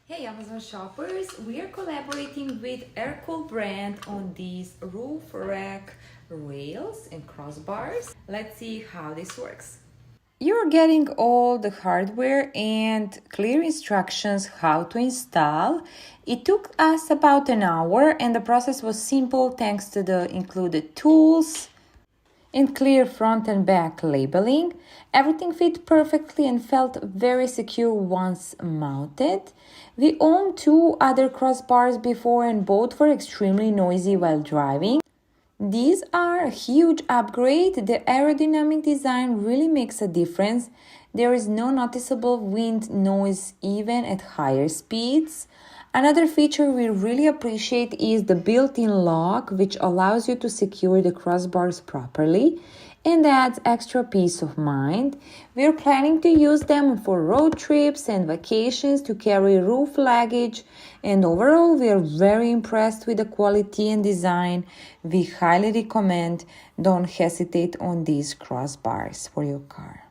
Hey Amazon shoppers, we are collaborating with ERKUL brand on these roof rack rails and crossbars. Let's see how this works. You're getting all the hardware and clear instructions how to install. It took us about an hour and the process was simple thanks to the included tools and clear front and back labeling. Everything fit perfectly and felt very secure once mounted. We owned two other crossbars before and both were extremely noisy while driving. These are a huge upgrade. The aerodynamic design really makes a difference. There is no noticeable wind noise even at higher speeds. Another feature we really appreciate is the built-in lock, which allows you to secure the crossbars properly and adds extra peace of mind. We're planning to use them for road trips and vacations to carry roof luggage, and overall we are very impressed with the quality and design. We highly recommend. Don't hesitate on these crossbars for your car.